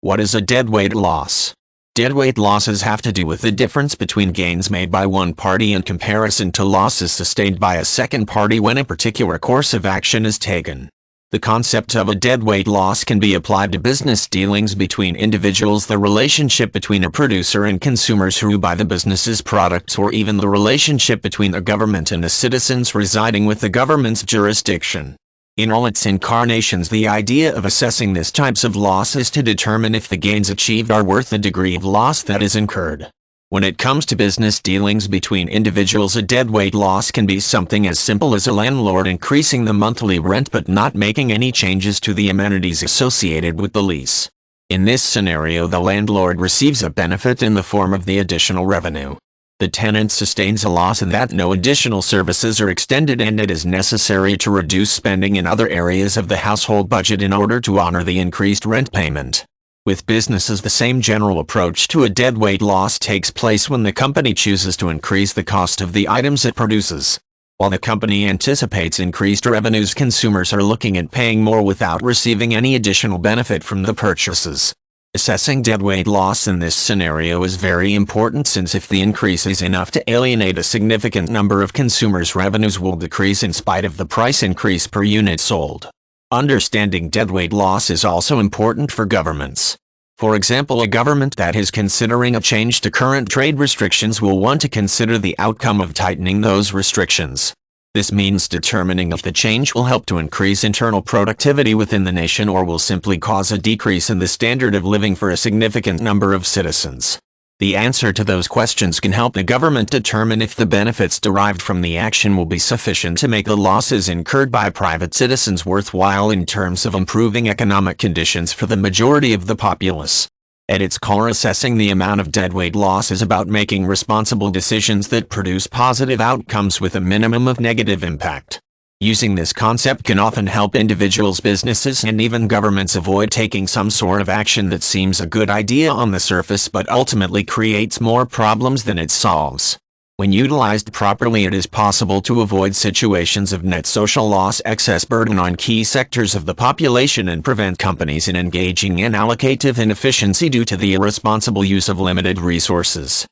What is a deadweight loss? Deadweight losses have to do with the difference between gains made by one party in comparison to losses sustained by a second party when a particular course of action is taken. The concept of a deadweight loss can be applied to business dealings between individuals, the relationship between a producer and consumers who buy the business's products, or even the relationship between the government and the citizens residing with the government's jurisdiction. In all its incarnations, the idea of assessing this types of loss is to determine if the gains achieved are worth the degree of loss that is incurred. When it comes to business dealings between individuals, a deadweight loss can be something as simple as a landlord increasing the monthly rent but not making any changes to the amenities associated with the lease. In this scenario, the landlord receives a benefit in the form of the additional revenue. The tenant sustains a loss in that no additional services are extended, and it is necessary to reduce spending in other areas of the household budget in order to honor the increased rent payment. With businesses, the same general approach to a deadweight loss takes place when the company chooses to increase the cost of the items it produces. While the company anticipates increased revenues, consumers are looking at paying more without receiving any additional benefit from the purchases. Assessing deadweight loss in this scenario is very important, since if the increase is enough to alienate a significant number of consumers, revenues will decrease in spite of the price increase per unit sold. Understanding deadweight loss is also important for governments. For example, a government that is considering a change to current trade restrictions will want to consider the outcome of tightening those restrictions. This means determining if the change will help to increase internal productivity within the nation or will simply cause a decrease in the standard of living for a significant number of citizens. The answer to those questions can help the government determine if the benefits derived from the action will be sufficient to make the losses incurred by private citizens worthwhile in terms of improving economic conditions for the majority of the populace. At its core, assessing the amount of deadweight loss is about making responsible decisions that produce positive outcomes with a minimum of negative impact. Using this concept can often help individuals, businesses, and even governments avoid taking some sort of action that seems a good idea on the surface but ultimately creates more problems than it solves. When utilized properly, it is possible to avoid situations of net social loss, excess burden on key sectors of the population, and prevent companies in engaging in allocative inefficiency due to the irresponsible use of limited resources.